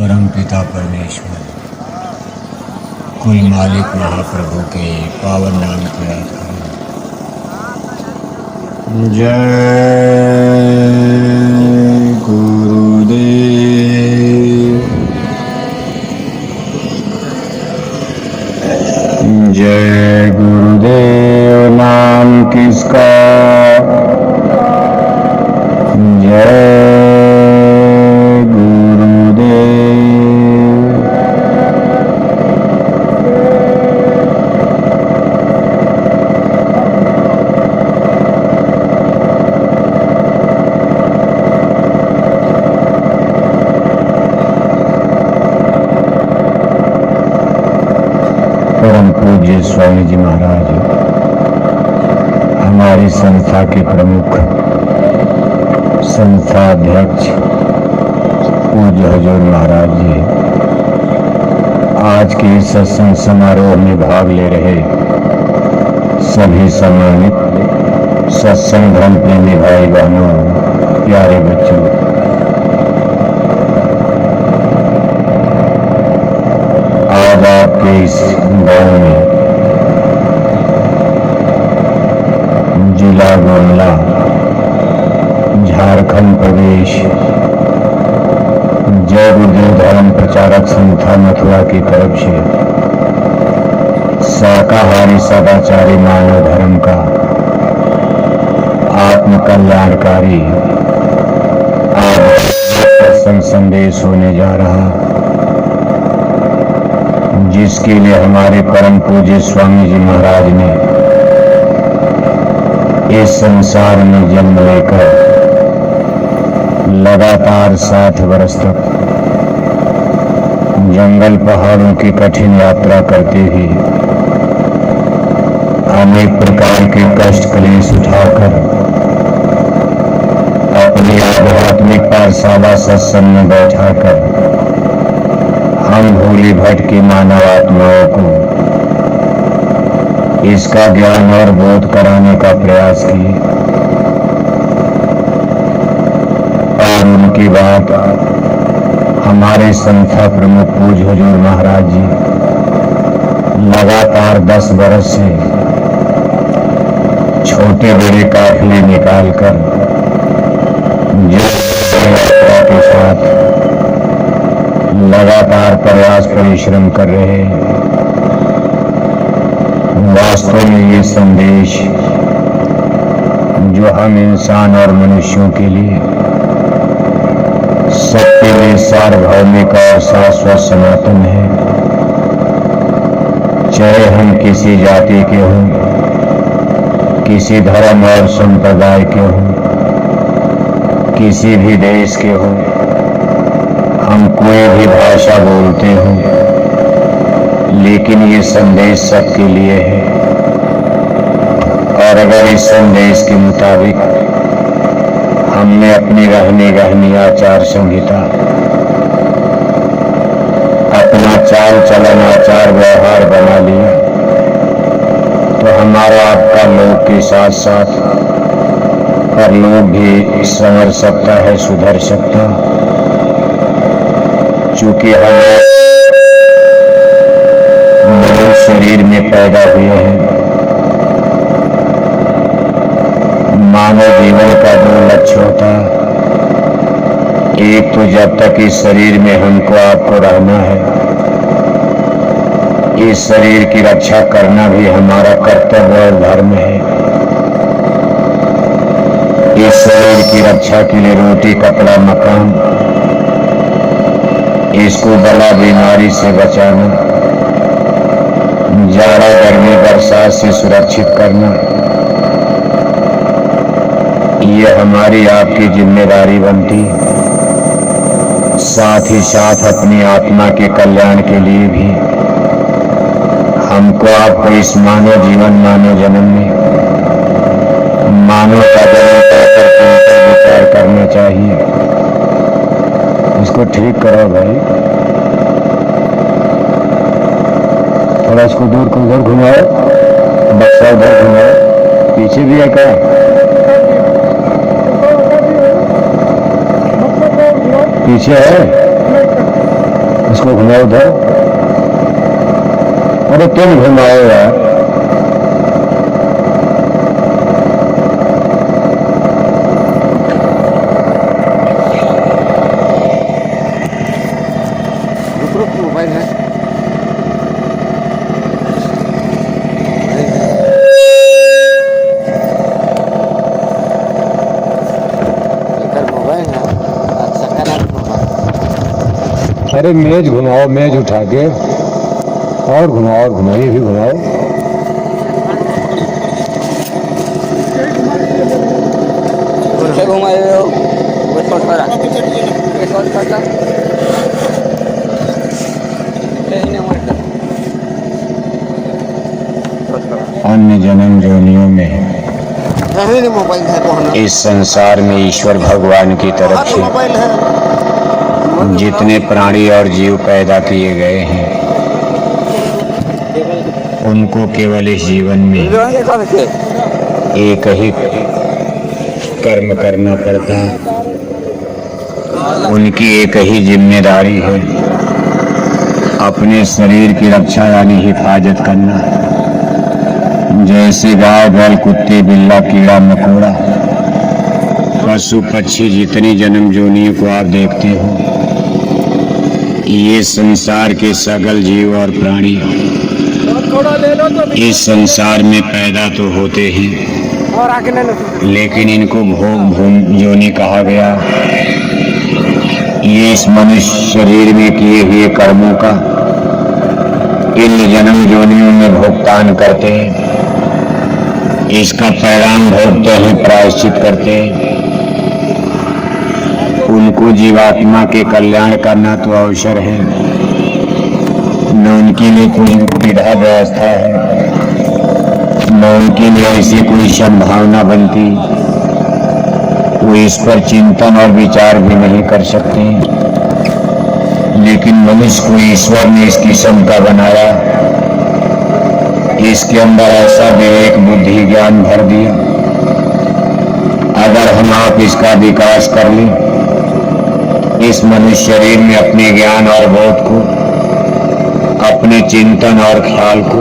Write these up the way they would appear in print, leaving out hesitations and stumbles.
परम पिता परमेश्वर कुल मालिक महाप्रभु के पावन नाम को याद करो। जय गुरुदेव, जय गुरुदेव नाम किसका, जय परम पूज्य स्वामी जी महाराज, हमारी संस्था के प्रमुख संस्था अध्यक्ष पूज्य हजूर महाराज जी, आज के सत्संग समारोह में भाग ले रहे सभी सम्मानित सत्संग धर्म प्रेमी भाई बहनों, प्यारे बच्चों, आज आपके इस गांव में जिला गुमला, झारखंड प्रदेश, जय गुरुदेव धर्म प्रचारक संस्था मथुरा की तरफ से शाकाहारी सदाचारी मानव धर्म का आत्म कल्याणकारी आज सत्संग संदेश होने जा रहा, जिसके लिए हमारे परम पूज्य स्वामी जी महाराज ने इस संसार में जन्म लेकर लगातार 60 वर्ष तक जंगल पहाड़ों की कठिन यात्रा करते हुए अनेक प्रकार के कष्ट क्लेश उठाकर अपनी आध्यात्मिक पाठशाला सत्संग में बैठाकर हम भोली भटकी मानव आत्माओं को इसका ज्ञान और बोध कराने का प्रयास किए और उनकी बात हमारे संस्था प्रमुख पूज्य हजूर महाराज जी लगातार 10 वर्ष से छोटे बड़े काफिले निकालकर यात्रा के साथ लगातार प्रयास परिश्रम कर रहे हैं। वास्तव में ये संदेश जो हम इंसान और मनुष्यों के लिए सत्य में सार्वभौमिक और शाश्वत सनातन है, चाहे हम किसी जाति के हों, किसी धर्म और संप्रदाय के हों, किसी भी देश के हों, हम कोई भी भाषा बोलते हों, लेकिन ये संदेश सबके लिए है। और अगर इस संदेश के मुताबिक हमने अपनी रहनी गहनी आचार संहिता, अपना चाल चलन आचार व्यवहार बना लिया, तो हमारा आपका लोक के साथ साथ परलोक भी संवर सकता है, सुधर सकता। चूंकि हम मनुष्य शरीर में पैदा हुए हैं, मानव जीवन का 2 लक्ष्य होता है। एक तो जब तक इस शरीर में हमको आपको रहना है, इस शरीर की रक्षा करना भी हमारा कर्तव्य और धर्म है। इस शरीर की रक्षा के लिए रोटी कपड़ा मकान, इसको बला बीमारी से बचाना, जाड़ा गर्मी बरसात से सुरक्षित करना, ये हमारी आपकी जिम्मेदारी बनती। साथ ही साथ अपनी आत्मा के कल्याण के लिए भी हमको आपको इस मानव जीवन मानव जन्म में मानव का जन्म पाकर विचार करना चाहिए। इसको ठीक करो भाई, थोड़ा इसको दूर को उधर घुमाओ, बक्सा उधर घुमाओ, पीछे भी है क्या? पीछे है। तो घुमाओ उधर। अरे तुम घुमाओ यार। रुक मोबाइल है। मोबाइल है अरे मेज घुमाओ, मेज उठा के और घुमाओ और घुमाइए भी घुमाओ। अन्य जन्म जोनियों में इस संसार में ईश्वर भगवान की तरफ से जितने प्राणी और जीव पैदा किए गए हैं उनको केवल इस जीवन में एक ही कर्म करना पड़ता है। उनकी एक ही जिम्मेदारी है, अपने शरीर की रक्षा यानी हिफाजत करना। जैसे गाय बैल कुत्ते बिल्ला कीड़ा मकोड़ा पशु पक्षी जितनी जन्म जोनियों को आप देखते हो, ये संसार के सकल जीव और प्राणी इस संसार में पैदा तो होते हैं, लेकिन इनको भोग भूम जोनि कहा गया। ये इस मनुष्य शरीर में किए हुए कर्मों का इन जन्म जोनियों में भुगतान करते हैं, इसका परिणाम भोगते हैं, प्रायश्चित करते हैं। उनको जीवात्मा के कल्याण करना तो अवसर है, न उनके लिए कोई विधा व्यवस्था है, न उनके लिए ऐसी कोई संभावना बनती। वो इस पर चिंतन और विचार भी नहीं कर सकते। लेकिन मनुष्य को ईश्वर ने इस किस्म का बनाया, इसके अंदर ऐसा विवेक बुद्धि ज्ञान भर दिया। अगर हम आप इसका विकास कर लें, इस मनुष्य शरीर में अपने ज्ञान और बोध को, अपने चिंतन और ख्याल को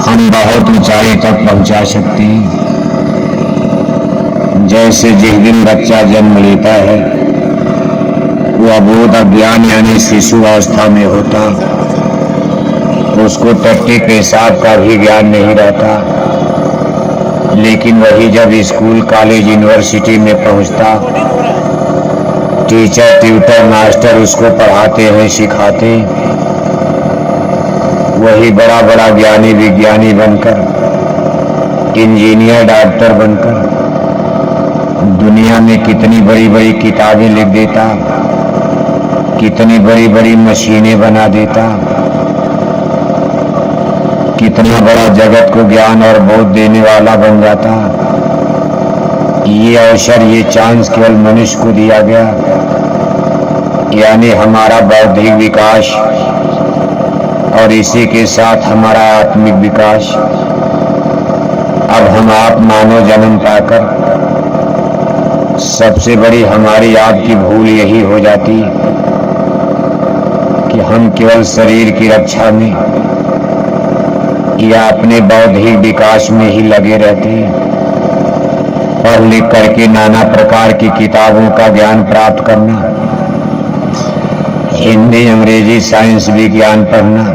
हम बहुत ऊंचाई तक पहुंचा सकते हैं। जैसे जिस दिन बच्चा जन्म लेता है वो अबोध अज्ञान यानी शिशु अवस्था में होता, उसको टट्टी पेशाब का भी ज्ञान नहीं रहता। लेकिन वही जब स्कूल कॉलेज यूनिवर्सिटी में पहुंचता, टीचर ट्यूटर मास्टर उसको पढ़ाते हैं, सिखाते, वही बड़ा बड़ा ज्ञानी विज्ञानी बनकर, इंजीनियर डॉक्टर बनकर दुनिया में कितनी बड़ी बड़ी किताबें लिख देता, कितनी बड़ी बड़ी मशीनें बना देता, कितना बड़ा जगत को ज्ञान और बोध देने वाला बन जाता। ये अवसर, ये चांस केवल मनुष्य को दिया गया, यानी हमारा बौद्धिक विकास और इसी के साथ हमारा आत्मिक विकास। अब हम आप मानव जन्म पाकर सबसे बड़ी हमारी आपकी भूल यही हो जाती कि हम केवल शरीर की रक्षा में या अपने बौद्धिक विकास में ही लगे रहते हैं। पढ़ लिख करके नाना प्रकार की किताबों का ज्ञान प्राप्त करना, हिंदी अंग्रेजी साइंस विज्ञान पढ़ना,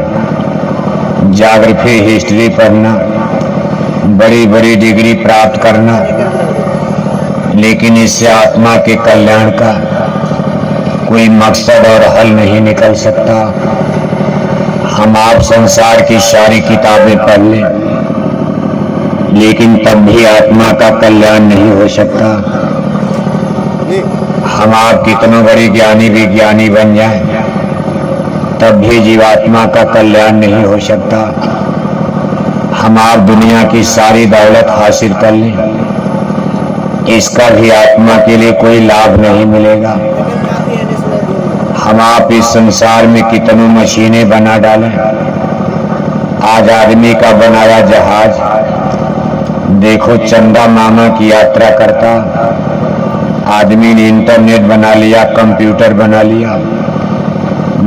ज्योग्राफी हिस्ट्री पढ़ना, बड़ी बड़ी डिग्री प्राप्त करना, लेकिन इससे आत्मा के कल्याण का कोई मकसद और हल नहीं निकल सकता। हम आप संसार की सारी किताबें पढ़ लें, लेकिन तब भी आत्मा का कल्याण नहीं हो सकता। हम आप कितने बड़े ज्ञानी विज्ञानी बन जाएं, तब भी जीवात्मा का कल्याण नहीं हो सकता। हम आप दुनिया की सारी दौलत हासिल कर लें, इसका भी आत्मा के लिए कोई लाभ नहीं मिलेगा। हम आप इस संसार में कितनों मशीनें बना डालें, आज आदमी का बनाया जहाज देखो चंदा मामा की यात्रा करता, आदमी ने इंटरनेट बना लिया, कंप्यूटर बना लिया,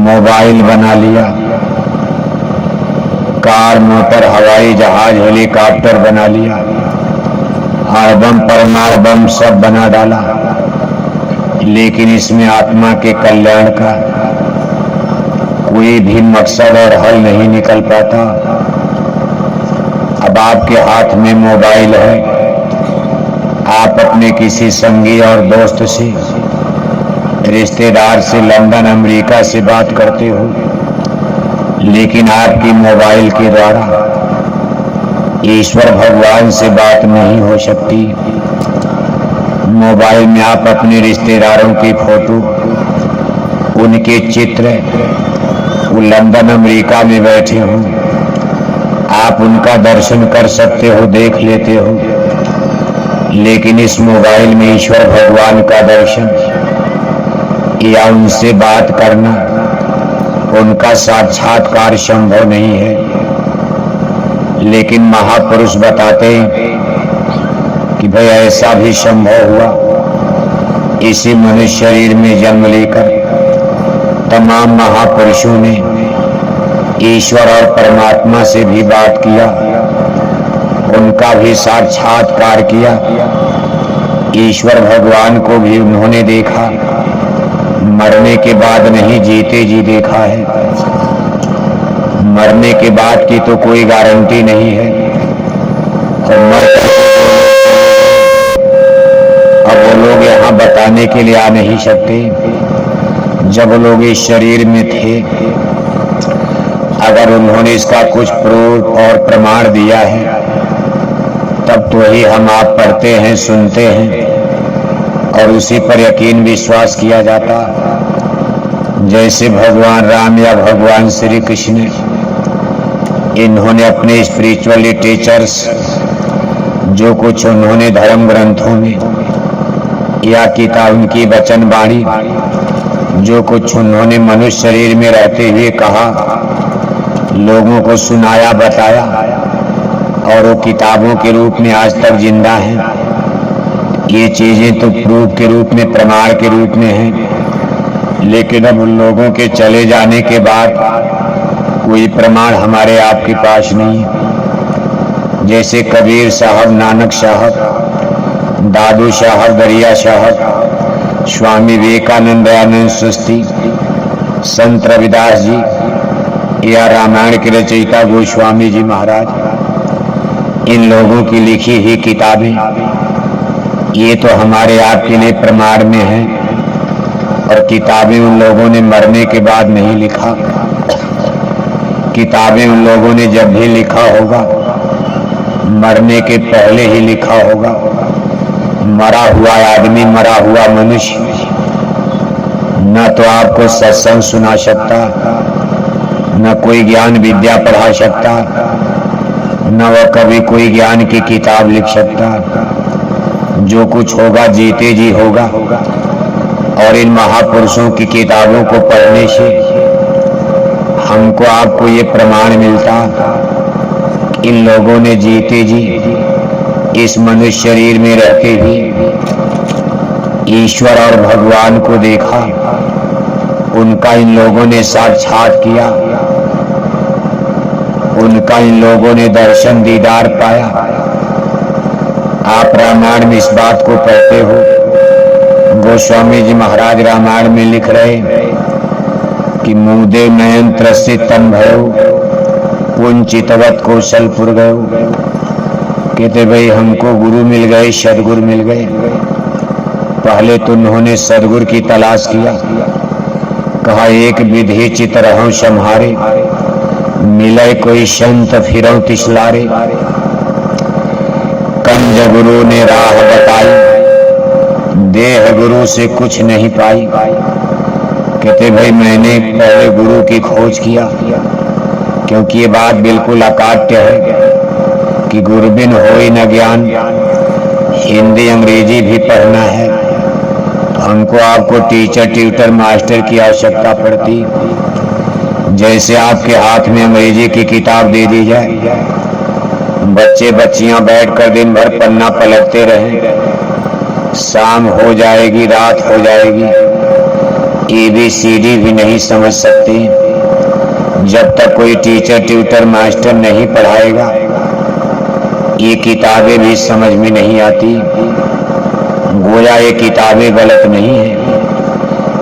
मोबाइल बना लिया, कार, मोटर, हवाई जहाज, हेलीकॉप्टर बना लिया, एटम, परमाणु बम सब बना डाला, लेकिन इसमें आत्मा के कल्याण का कोई भी मकसद और हल नहीं निकल पाता। अब आपके हाथ में मोबाइल है, आप अपने किसी संगी और दोस्त से, रिश्तेदार से लंदन अमेरिका से बात करते हो, लेकिन आपकी मोबाइल के द्वारा ईश्वर भगवान से बात नहीं हो सकती। मोबाइल में आप अपने रिश्तेदारों की फोटो, उनके चित्र, वो लंदन अमेरिका में बैठे हो, आप उनका दर्शन कर सकते हो, देख लेते हो, लेकिन इस मोबाइल में ईश्वर भगवान का दर्शन या उनसे बात करना, उनका साक्षात्कार संभव नहीं है। लेकिन महापुरुष बताते हैं कि भाई ऐसा भी संभव हुआ। इसी मनुष्य शरीर में जन्म लेकर तमाम महापुरुषों ने ईश्वर और परमात्मा से भी बात किया, उनका भी साक्षात्कार किया, ईश्वर भगवान को भी उन्होंने देखा, मरने के बाद नहीं जीते जी देखा है। मरने के बाद की तो कोई गारंटी नहीं है, तो अब वो लोग यहाँ बताने के लिए आ नहीं सकते। जब लोग इस शरीर में थे, अगर उन्होंने इसका कुछ प्रूफ और प्रमाण दिया है, तब तो ही हम आप पढ़ते हैं, सुनते हैं और उसी पर यकीन विश्वास किया जाता। जैसे भगवान राम या भगवान श्री कृष्ण, इन्होंने अपने स्पिरिचुअल टीचर्स, जो कुछ उन्होंने धर्म ग्रंथों में या किताब उनकी वचन वाणी, जो कुछ उन्होंने मनुष्य शरीर में रहते हुए कहा, लोगों को सुनाया, बताया, और वो किताबों के रूप में आज तक जिंदा हैं। ये चीजें तो प्रूफ के रूप में, प्रमाण के रूप में हैं, लेकिन अब उन लोगों के चले जाने के बाद कोई प्रमाण हमारे आपके पास नहीं। जैसे कबीर साहब, नानक साहब, दादू साहब, दरिया साहब, स्वामी विवेकानंद, दयानंद सस्ती, संत रविदास जी या रामायण के रचयिता गोस्वामी जी महाराज, इन लोगों की लिखी हुई किताबें, ये तो हमारे आपके लिए प्रमाण में है। और किताबें उन लोगों ने मरने के बाद नहीं लिखा, किताबें उन लोगों ने जब भी लिखा होगा, मरने के पहले ही लिखा होगा। मरा हुआ आदमी, मरा हुआ मनुष्य न तो आपको सत्संग सुना सकता, न कोई ज्ञान विद्या पढ़ा सकता, न वह कभी कोई ज्ञान की किताब लिख सकता। जो कुछ होगा जीते जी होगा। और इन महापुरुषों की किताबों को पढ़ने से हमको आपको ये प्रमाण मिलता, इन लोगों ने जीते जी इस मनुष्य शरीर में रहते ही ईश्वर और भगवान को देखा, उनका इन लोगों ने साक्षात किया, उनका इन लोगों ने दर्शन दीदार पाया। आप रामायण में इस बात को पढ़ते हो, गोस्वामी जी महाराज रामायण में लिख रहे कि मुदे नयन त्रसित तन भयो, पुंचितवत कौशलपुर गयो। कहते भाई हमको गुरु मिल गए, सदगुरु मिल गए। पहले तो उन्होंने सदगुरु की तलाश किया, कहा एक विधि चित रहूं सम्हारे, मिले कोई संत फिरऊं तिसलारे। कंज गुरु ने राह बताई, देह गुरु से कुछ नहीं पाई। कहते भाई मैंने पहले गुरु की खोज किया, क्योंकि ये बात बिल्कुल अकाट्य है कि गुरु बिन होई न ज्ञान। हिंदी अंग्रेजी भी पढ़ना है, हमको आपको टीचर, ट्यूटर, मास्टर की आवश्यकता पड़ती। जैसे आपके हाथ में अंग्रेजी की किताब दे दी जाए, बच्चे बच्चियां बैठकर दिन भर पन्ना पलटते रहें, शाम हो जाएगी, रात हो जाएगी, ABCD भी नहीं समझ सकते जब तक कोई टीचर ट्यूटर मास्टर नहीं पढ़ाएगा। ये किताबें भी समझ में नहीं आती। गोया ये किताबें गलत नहीं है,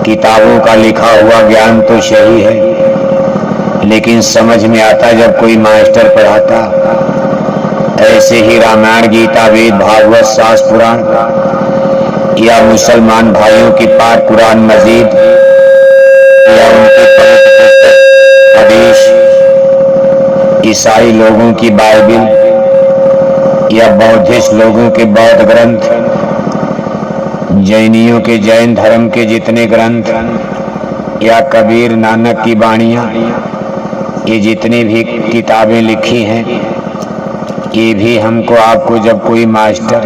किताबों का लिखा हुआ ज्ञान तो सही है, लेकिन समझ में आता जब कोई मास्टर पढ़ाता। ऐसे ही रामायण, गीता, वेद, भागवत, शास्त्र, पुराण या मुसलमान भाइयों की पाक कुरान मजीद या उनकी पवित्र हदीस, ईसाई लोगों की बाइबिल या बौद्धिस्ट लोगों के बौद्ध ग्रंथ, जैनियों के जैन धर्म के जितने ग्रंथ या कबीर नानक की बाणियाँ, ये जितनी भी किताबें लिखी हैं, ये भी हमको आपको जब कोई मास्टर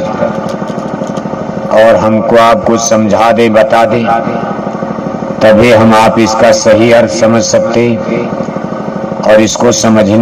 और हमको आप कुछ समझा दे, बता दे, तभी हम आप इसका सही अर्थ समझ सकते और इसको समझने